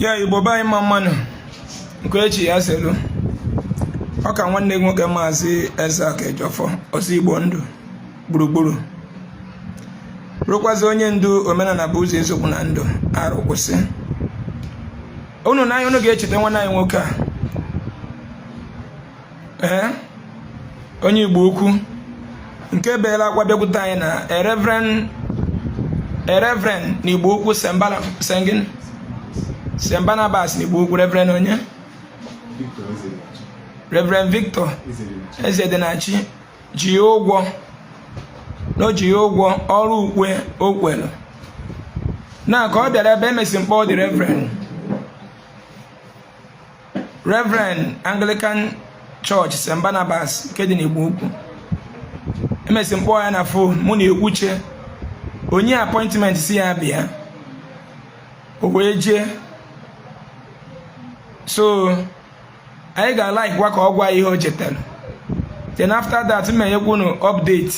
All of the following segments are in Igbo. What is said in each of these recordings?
ya Igbo bai mmanụ nke echi ya selu ọka nwanne nwoke Maazị Ezeaku Ejofọ ọsọ Igbo ndụ gburugburu rụkwazi onye ndu omenala bụ ụzọ eziokwu na ndụ arụ kwụsị unu n'anya unu ga-echeta nwanne anyị nwoke a onye Igbo ukwu nke beela akwa bịakwute anyị na Reverend n'Igbo ukwu Barnabas n'Igbo ukwu Reverend onye Reverend Victor Ezedenachi ji ụgwọ n'oji ụgwọ ọrụ ukwe okwelu na ka ọ bịara ebe emesi mkpọ dị Reverend Anglican Church St. Barnabas nke dị n'Igbo ukwu emesi mkpọ ya na fon mụ na ekwuche onye appointment si ya bịa o wee jee so anyị ga-like kwa ka ọ gwa ihe o chetara then after that menyekwu unu update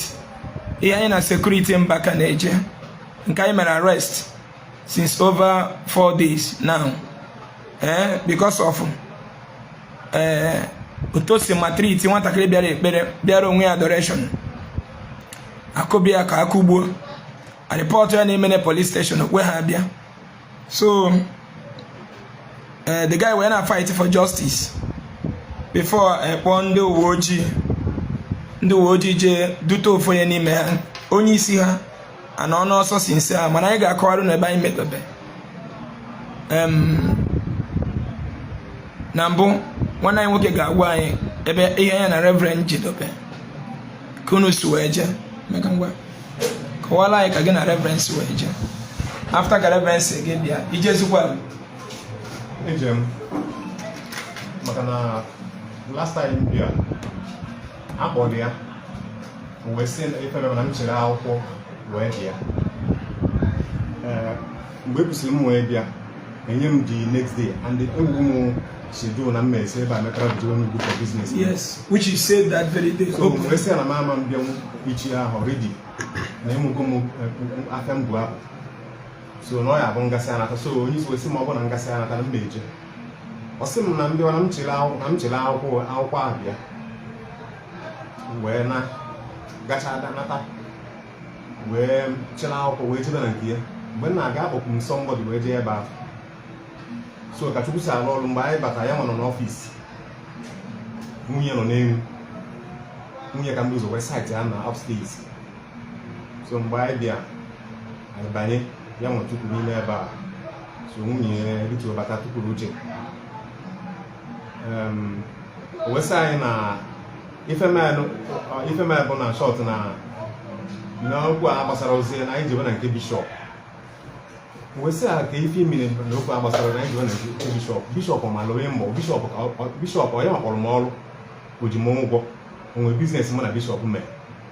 ihe anyị na security Mbaka na-eje nke anyị mere arrest since over 4 days now because of otosi matrit nwatakịrị bịara ekpere bịara onwe ya adoration akụbịa ka akụgbuo a report ya na-eme police station okwe ha bịa so the guy were na fight for justice before kpọọ ndị uwe ojii jee dute ofu onye n'ime ha onye isi ha ana ọnụ ọsọ si nse ha mana anyị ga-akọwarụ na ebe anyị medobe na mbụ nwanne anyị nwoke ga-agwa anyị ebe ihe anya na Reverend jidobe ka unu si wee jee meka ngwa kọwala anyị ka gị na Reverend si wee jee after ka Reverend si gị bịa ije zikwa ejem maka na last time bịa akpọrọ ya wee sị efere na m chere akwụkwọ wee bịa mgbe ekwusịrị m wee bịa enye m the next day and egwu m schedule na mmesi ebe a mekara bido onye group of business. Yes, which you said that very day. So wee sị na mama m bịa ichi ahụ ready na emugo m aka m bụ apụ so na ọ ya bụ ngasị anata so onye isi wee sị ma ọ bụ na ngasị anata na m na-eje ọ sị m na mbịa na m chere akwụkwọ ahụ bịa wee na gacha nata wee chere akwụkwọ wee jebe na nke ya mgbe m na-aga akpọpụ m somebody wee jee ebe ahụ so ka Chukwu si alụ ọrụ mgbe anyị bata ya nọ n'ọfịs nwunye nọ n'elu nwunye ka mgbe ụzọ wee site ya na upstairs so mgbe anyị bịa anyị banye ya nwe Chukwu n'ime ebe a so nwunye rituo bata tụpụrụ uche o wee sị anyị na ifemel bụ na shọt na okwu a gbasara ozi na anyị jebe na nke bishọp wee sị ha ka ife imere na okwu a gbasara na anyị jebe na nke bishọp ọmala onye mbọ bishọp onye makpọrọ m ọrụ o ji m ụgwọ onwe biznes mụ na bishọp mee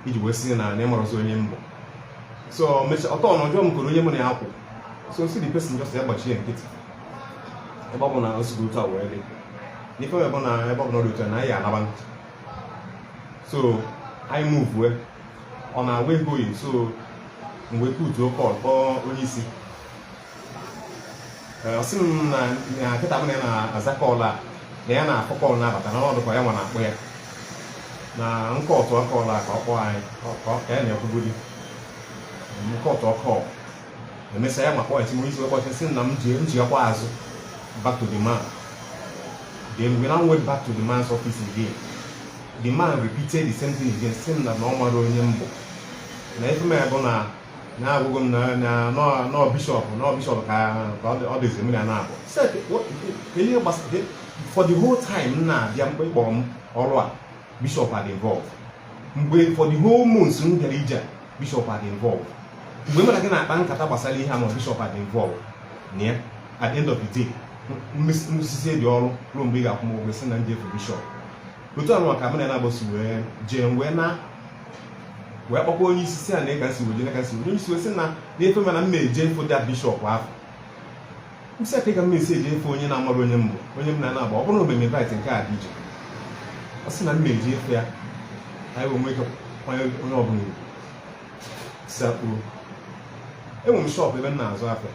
iji wee sị na ịmarọzi onye mbọ so ọtọ na ọjọọ m koro onye mụ na ya kwụ so si the person just ya gbachie nkịtị ebe ọ bụ na o sigo otu a wee dị n'ife ebe na ebe ọ bụ na ọ dị otu na anyị anaba so anyị move ọ na-agwa ego oyi so mgbe putuo kọl kpọọ onye isi ọ sị m na nkịta m na-aza kọl a na ya na-akpọ kọl na-abata na ọnọdụ ka ya nwa na-akpọ ya na nkọtụ kọl a ka ọ kpọọ anyị ka ya na-ekwubuli nkọtụ kọl emesịa ya ma kpọọ eti onye isi wekpọchi sị na m ji akwa azụ back to the man. Then we now went back to the man's office again. The man repeated the same thing again, saying that no matter onye mbọ na ife m ebe na agwụgwọ m na no bishop ka ọ dịzi m na abụ for the whole time na-abịa mgbe kpọrọ m ọrụ a bishop had involved mgbe for the whole month m bịara ije bishop had involved mgbe m gị na-akpa nkata gbasara ihe ama bishop had involved na ya at the end of the day mmesisi dị ọrụ ruo mgbe ị ga-akwụ m ụgwọ si na ndị efu bishọp otu anụ ka m na-agbasi wee jee wee kpọkwa onye isi si a na ịka si wee jee onye isi wee sị na efe mana m na-eje efo dị bishọp ahụ msi aka ka m esi eje efe onye na-amara onye mbụ onye m na-anaba ọ bụrụ na ogbe mebit nke a dị ije ọ sị na m na-eje efe ya anyị wee nwee onye ọbụla sakpuru enwe m shọp ebe m na-azụ afịa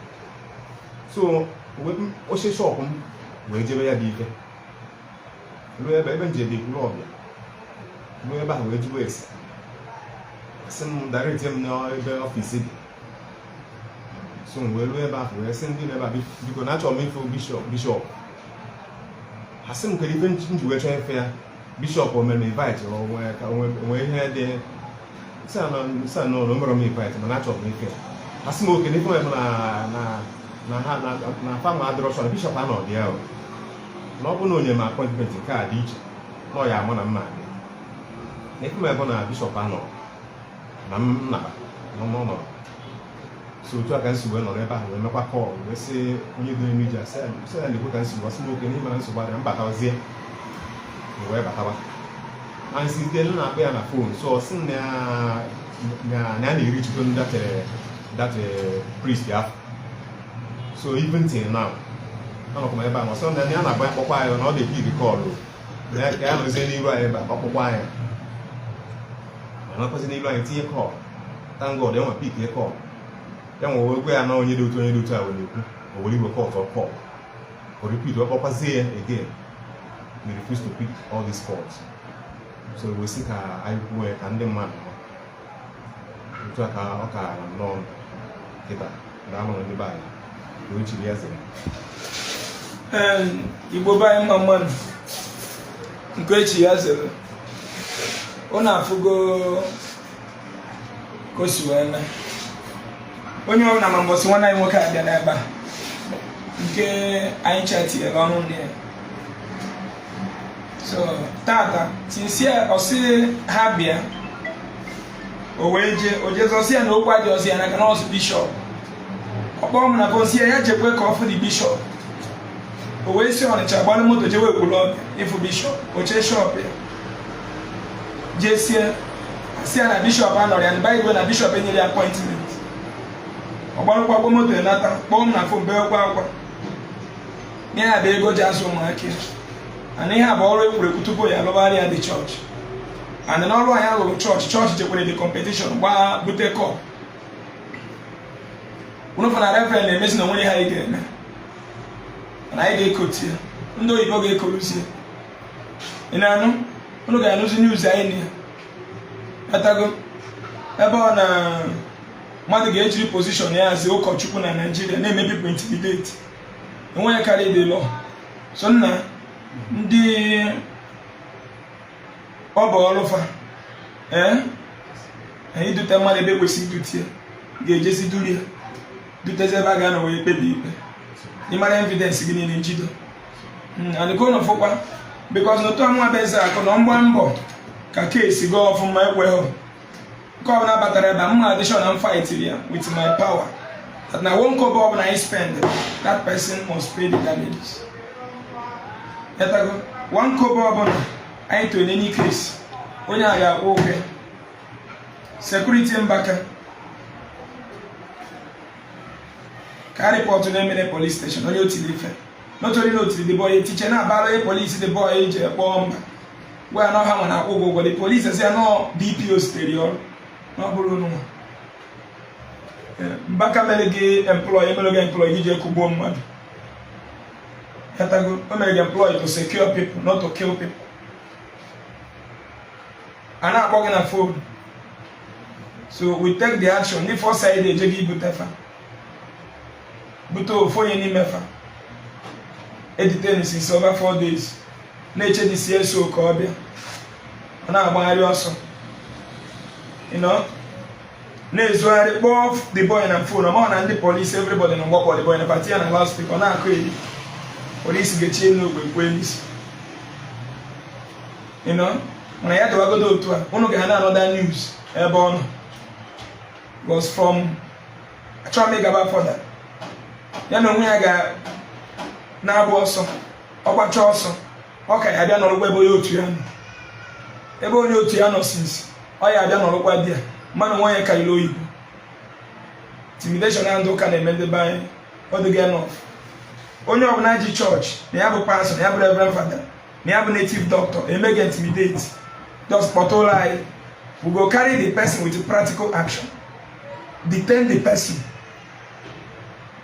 so oche shop m wee jebe ya dị ike ruo ebe njem ekwuru ọbịa ruo ebe ahụ wee jụọ esi sị m direct m n'ebe ọfịs dị so m wee ruo ebe ahụ wee sị ndị na-ebe a biko na achọrọ m ịfụ bishọp ha sị m kere ife nji wee chọọ ife ya bishọp o mere m invite onwe ihe dị sị na o mere m invite mana achọrọ m ife ha sị m oke n'ife m na fama adịrọshọn bishọp anọdị ya na ọ bụ na onye m apọintment nke a dị iche na ọ ya amụ na mma adị na ife m ebe na bishọp anọ na m naba n'ọnọdụ so otu a ka nsogbu nọrọ ebe ahụ wee mekwa kọl wee sị onye dịrị m iji asị ya na-ekwe ka nsogbu ọsị n'oke n'ihi mana nsogbu adịra mbatazie wee batawa and since then na-akpọ ya na fon so ọ sị na ya na-eri chukwu that priest afọ so even till now anọkwa m ebe ahụ ọsọ na ya na-agba akpọkwa anyị na ọ dị pik kọlụ ka ya nọzie n'iru anyị ebe a ọkpụkpọ anyị anakwazi n'ilu anyị tinye kọl thank God enwe pik kọl ya nwe egwe ya na onye dị otu a were ekwu o were igwe kọl o repeat ọ kpọkwazie ya again we refuse to pick all these calls so we sị ka anyị kwuo ka ndị mmadụ otu a ka ọ ka nọ kịta daalụ ndị be anyị wee chiri ya zere Igbo be anyị mma mmadụ nke echi ya zere ọ na-afụgo ka o si wee mee onye ọbụla ma mbọsị nwanne anyị nwoke abịa n'ebe a nke anyị chatinyere ọnụ nne ya so tata tinsie ọsị ha bịa o wee jezọsi ya na okwu adị ọsị ya n'aka n'ọsụ bishọp ọkpọọ m na bọsi ya jekwe ka ọ fụ dị bishọp o wee si Ọnịcha gbalụ moto jewe ekwulọbịa ịfụ bishọp oche shọp ya jesie si ya na bishọp anọrọ ya na igwe na bishọp enyere ya apọintment ọgbarụkwagbo moto enata kpọọ m na fon bee gwa agwa nye ya bụ ego ji azụ ụmụaka ana ihe a bụ ọrụ ekwurekwu tupu ya lụgharị ya dị chọọchị and n'ọrụ anyị alụrụ chọọchị chekwere dị competition gbaa bute kọp unu fana reverend na-emezi na onwere ha anyị ga-eme na anyị ga-ekoti ya ndị oyibo ga-ekoruzie ị na-anụ unu ga-anụzi news anyị na ya atago ebe ọ na mmadụ ga-ejiri pozishọn ya hazie ụkọchukwu na Naịjirịa na-eme people intimidate enweghị karịa dị lọ so nna ndị ọ bụ ọlụfa anyị dute mmadụ ebe kwesịrị idute ya ga-ejezi duri ya dutezi ebe a ga-anọ wee kpebi ikpe ịmara evidence gị niile njido adịka fụkwa because n'otu amụma bụ Ezeaku na mgba mbọ ka keesi gaa ọfụma ekweghị nke ọbụla batara ebe a mma addition and fight ya with my power that na one kobo ọbụla I spend that person must pay the damages yatago one kobo ọbụla anyị to in any case onye a ga-akwụ ụgwọ security Mbaka ka report na-emere police station onye otiri ife not only no the boy teacher na abara police the boy eje kpọọ mba gwa na ha nwa na akwụgwọ ụgwọ the police say no DPO stereo no bụrụ nụ Mbaka mere gị employee gị je kugbo mmadụ yatago o mere gị employee to secure people not to kill people a na-akpọ gị na phone so we take the action ndị first side eje gị butefa bute ofu onye n'ime fa editing since over 4 days na-eche dị CSO ka ọ bịa ọ na-agbagharị ọsọ na-ezugharị kpọọ the boy na phone ọ na ndị police everybody na mgbakọ the boy na pati ya na last week ọ na-akụ eri polisi ga-echi elu ogbe kwe n'isi mana ya dịwagodo otu a unu ga na another news ebe ọ nọ was from achọrọ m ịgaba further ya na onwe ya ga na-agba ọsọ ọgbacha ọsọ ọ ka ya abịa nọrụkwa ebe onye otu ya nọ ebe onye otu ya nọ since ọ ya abịa nọrụkwa di ya mmanụ nwa ya karịrị oyibo intimidation na ndị ụka na-eme ndị be anyị ọ dịghị enough onye ọbụla ji chọọchị na ya bụ pastor na ya bụ reverend father na ya bụ native doctor emege intimidate just kpọtụrụ anyị we go carry the person with practical action detain the person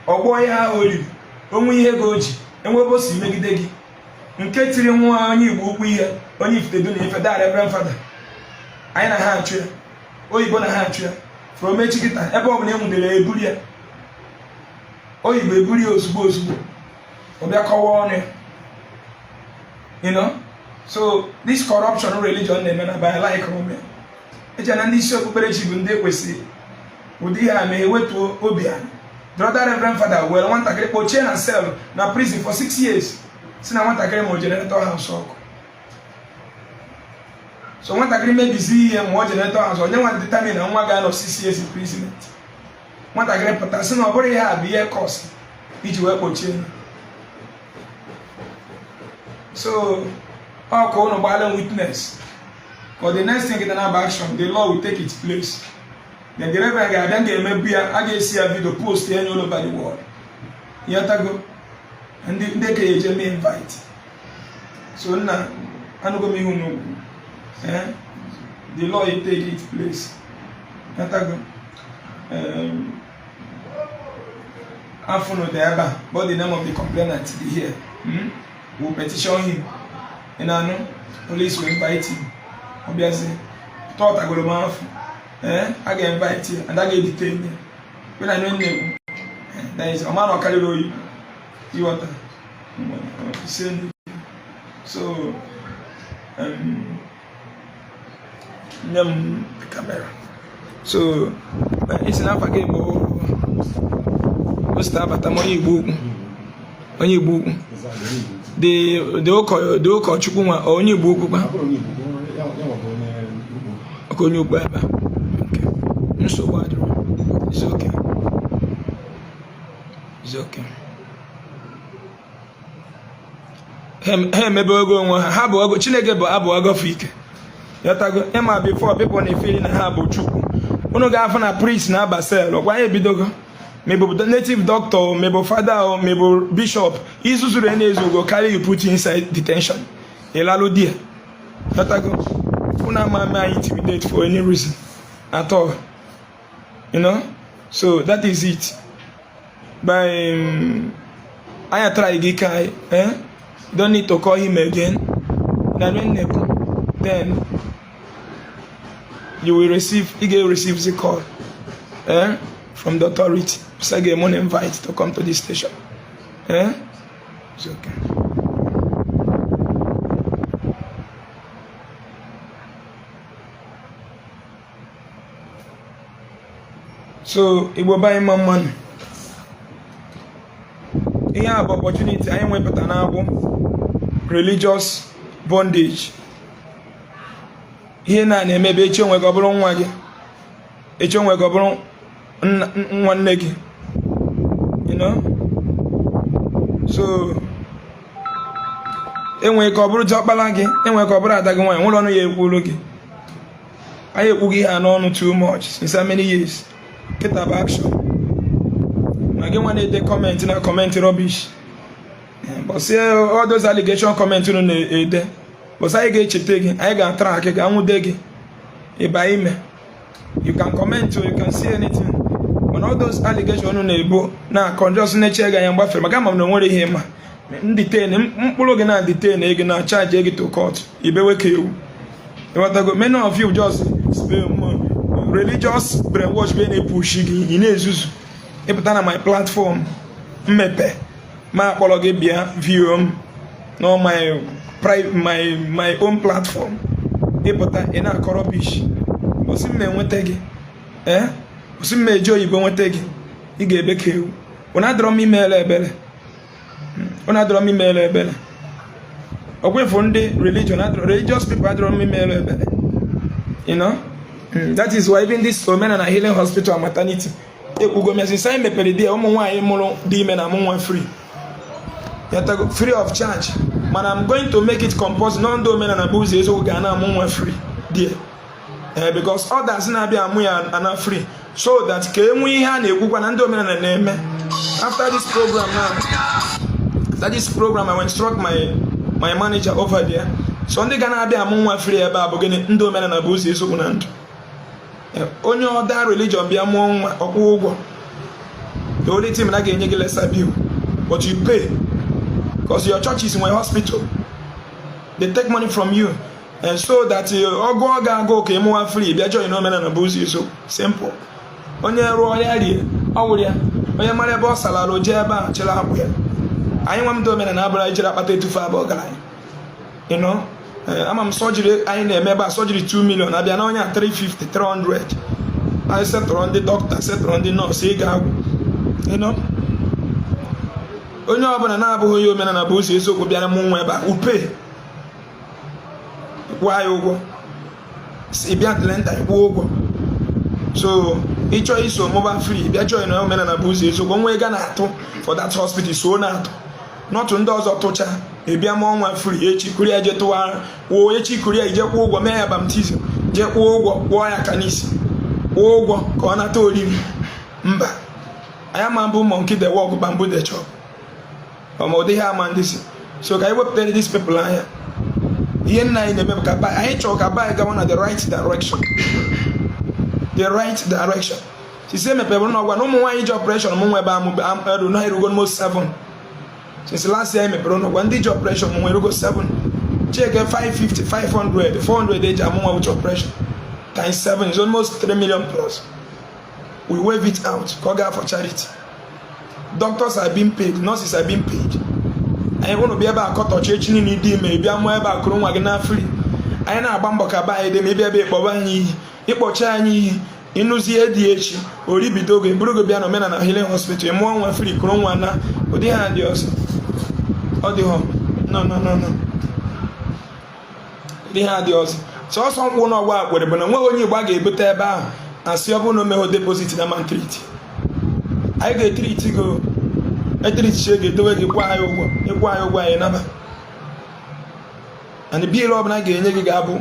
ọgbọ ihe ahụ oriri onwe ihe goji enwebe si megide gị nke tiri nwa onye Igbo ukwu ihe onye ifitedu na ife da Reverend Father anyị na ha achụ ya oyibo na ha achụ ya from echi kịta ebe ọ bụla enwudere eburu ya oyibo eburu ya ozugbo ọ bịa kọwa ọnụ ya, you know. So this corruption religion na-eme na by like ome eche na ndị isi okpukperechi bụ ndị ekwesịrị ụdị ihe a ma ewetuo obi ha. The other Reverend Father were nwatakịrị kpochie na cell na prison for 6 years si na nwatakịrị ma o generator house ọkụ. So nwatakịrị mebizi ihe ma o generator house onye nwa determine na nwa ga-anọ 6 years imprisonment. Nwatakịrị pụta sị na ọ bụrụ ihe a bụ ihe kọst iji wee kpochie. So ọ ka ụnụ gbala witness for the next thing na action, the law will take its place. Then the Reverend ga-abịa ga-emebu ya, a ga-esi ya video post ya all over the world. Yatago ndị ka eje me invite. So nna anụgo m ihu n'okwu. The law will take its place. Yatago Afuno Deaba, but the name of the complainant here. We'll petition him. And I know police will invite him. Obviously, thought I go to my I get invited and I get detained. When I know him, there is a man of Calero. You want to send. So, the camera. So, it's enough again. What's that? But I'm only book. Only book. The oko chukwu nwa onye Igbo okwu kwa onye Igbo ebe nsogbu adịrọ. It's okay. It's okay. Ha emebe ogo onwe ha bụ ogo Chineke bụ abụ ogo fike yatago ema before people na feel na ha bụ chukwu unu ga-afụ na priest na Basel ọkwa ebidogo maybe native doctor, maybe father, or maybe bishop. Isu go carry you put inside detention. Elalo dia. Natago. Una mama intimidate for any reason at all. You know? So that is it. By I try Gikai, don't need to call him again. Then you will receive the call. From the authority. So I get one invite to come to this station. It's okay. So it will buy my money. Here have opportunity. I went but an religious bondage. Here na maybe a chong we go bron wage. A chong we go bron nwanne gị, you know. So enwe ka ọ bụrụ jọkpala gị, enwe ka ọ bụrụ ada gị nwaanyị nwụrụ ọnụ ya ekwulu gị. Anyị ekwu gị ha n'ọnụ too much since so many years. Kita bụ action. Ma gị nwa na-ede comment na comment rubbish. But see all those allegation comment unu na-ede. But anyị ga-echete gị, anyị ga-track gị, ga-anwude gị. Ịba ime. You can comment or you can see anything. When all those allegations on Igbo na conjure nature ga yamba fe maga mam no nwere ihe ma detain mkpụrụ gị na detain ego na charge ego to court ibeweke ewu. Many of you just religious brainwash be na push gị ị na-ezuzu ịpụta na my platform mmepe ma akpọrọ gị bịa view no my own platform ịpụta ị na-akọ rubbish. Osi mme nwete gị osi mme eji oyibo nwete gị ị ga-ebe ka ewu. Una adọrọ m email ebele okwefu ndị religious people adọrọ m email ebele, you know. That is why even this Omenala Healing Hospital and Maternity ekwugo mezi sai mepere dia ụmụ nwaanyị mụrụ dị ime na mụ nwa free of charge. Man, I'm going to make it compulsory. No ndị Omenala bụ ụzọ eziokwu ga na amụ nwa free there. Because others na be amu ya ana free, so that ke enwe ihe a na-ekwukwa na ndị Omenala na-eme. After this program I will instruct my manager over there, so ndị ga na-abịa amụ nwa free ebe a bụ gịnị ndị Omenala bụ ụzọ eziokwu na ndụ. Onye other religion bịa mụọ nwa ọkwụ ụgwọ, the only thing na ga-enye gị lesser bill but you pay because your church is in a hospital. They take money from you, and so that go okay more free. Be join no men na buzi so simple. Onye ro onye rie awuria onye mare bo salaro je ba chira abu ya. Anyị nwa m do men na abara jira kpata etufu aba ogarai. You know, I'm surgery I na-eme surgery 2 million abia na onye 350 300. I settle on the doctor, settle on the nurse, you know. Onye ọbụla na-abụghị onye omenala bụ ụzọ eziokwu bịara mụ nwa ebe a upe kwụọ ya ụgwọ ịbịa Atlanta ịkwụọ ụgwọ so ịchọ iso mobile free bịa join na omenala bụ ụzọ eziokwu nwa ego na-atụ for that hospital so na-atụ n'otu ndị ọzọ tụcha ịbịa mụọ nwa free echi kuri ya je tụwara woo echi kuri ya ije kwụọ ụgwọ mee ya baptizim je kwụọ ụgwọ kwụọ ya kanisi kwụọ ụgwọ ka ọ nata oriri mba anya ma mbụ monkey the walk bamboo the chop ọmọdé ha ma ndị si so ka anyị wepụtara these people anya ihe nna anyị na-eme ka anyị chọrọ ka anyị gawa na the right direction sisi emepebụrụ n'ọgwa na ụmụ nwaanyị ji operation mụ nwe ebe amụ na erugo almost 7 since last year emepere n'ọgwa ndị ji operation mụ nwe erugo 7 cheke 550 500 400 eji amụ nwa with operation times 7 is almost 3 million plus. We wave it out ka ọ gaa for charity. Doctors are being paid, nurses are being paid. Anyị nwụrụ bịa ebe a kọtọchi echi niile dị ime bịa mụọ ebe a kụrụ nwa gị na free. Anyị na-agba mbọ ka ba anyị dị ma ịbịa ebe ịkpọba anyị iyi ịkpọcha anyị iyi ịnụzie dị echi oribido oge bụrụ gị bịa na omenala healing hospital mụọ nwa free kụrụ nwa na ụdị ha dị ọzọ ọ dị họ no ụdị ha dị ọzọ sọsọ nkwụ n'ọgwa akwere bụ na nweghị onye Igbo a ga-ebute ebe ahụ asị ọ bụrụ na o meghị deposit na man treat anyị ga-etriti go etritichie ga-edowe gị kwụọ anyị ụgwọ ịkwụ anyị ụgwọ anyị naba and bill ọbụla ga-enye gị ga-abụ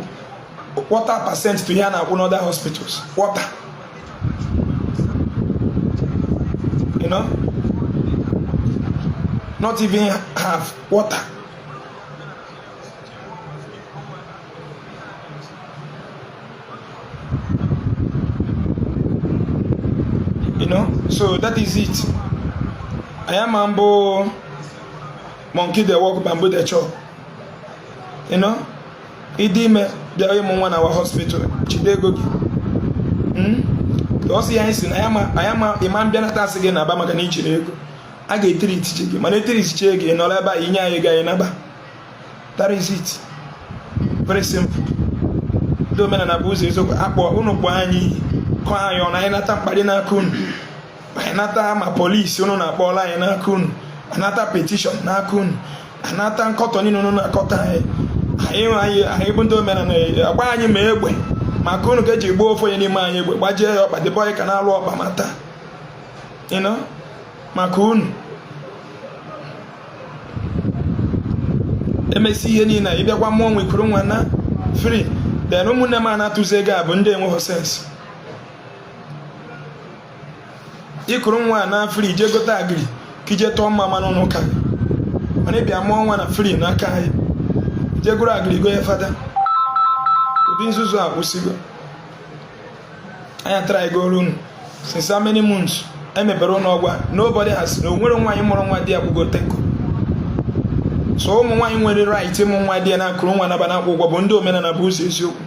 %, to ihe a na-akwụ n'other hospitals water, you know, not even half water. You know, so that is it. I am Mambo monkey the walk bamboo the chop. You know, idime the one our hospital. Chidego. Those yansin, I am a man Benatas again about Maganichi. I get 3 chicken. My 3 is chicken and all about Inya Gayanaba. That is it. Very simple. Domen and abuse is over Apple Unuquani. Kwa yon anata padina kun anata ma police no na bola ina kun anata petition na kun anata nkotoni no na kota ayi bundo mena na agba anyi ma egbe ma kun ke ji gbo ofo ni ma anyi egbe gbaje opa the boy kana alu opa mata you know ma kun emesi ihe ni na ibiakwa mo nwe kuru nwa na free then umunne ma na tuzega bụ ndị enwe sense. Ikuru nwa na free je gota agri kije to mama no no ka ani bia mo nwa na free na ka anyị je guru agri go ye fada obi nzuzu a osigo anya try go run since how many months emebere no ogwa nobody has no nwere nwa anyị mụrụ nwa di abugo tenko so ụmụ nwa anyị nwere right ịmụ nwa di na kuru nwa na bana akwụkwọ bụ ndị omenala bụ ụzọ eziokwu.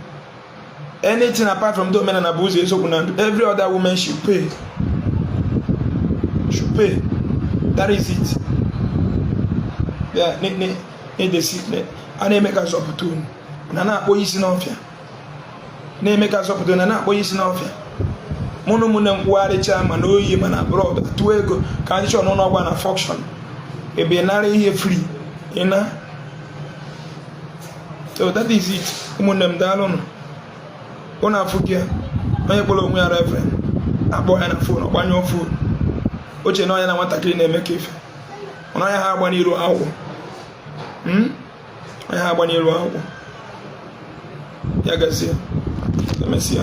Anything apart from the omenala bụ ụzọ eziokwu na every other woman should pay. That is it. Yeah, the sick. I make us opportune. Nana boys in ofia. Ne make us opportune. Nana boys in ofia. Monomunum wari chairman, no ye man abroad. To ego, can't show no one a function. A benary here free. You know? So that is it. Munum dalon. Ona fukia. I follow me a reverend. A boy and a phone, or one your food. Oche no ya na nwatakịrị na-eme ka ife ọnụ ya ha agba n'iru agwụ ya ha agba n'iru agwụ ya gazie emesịa.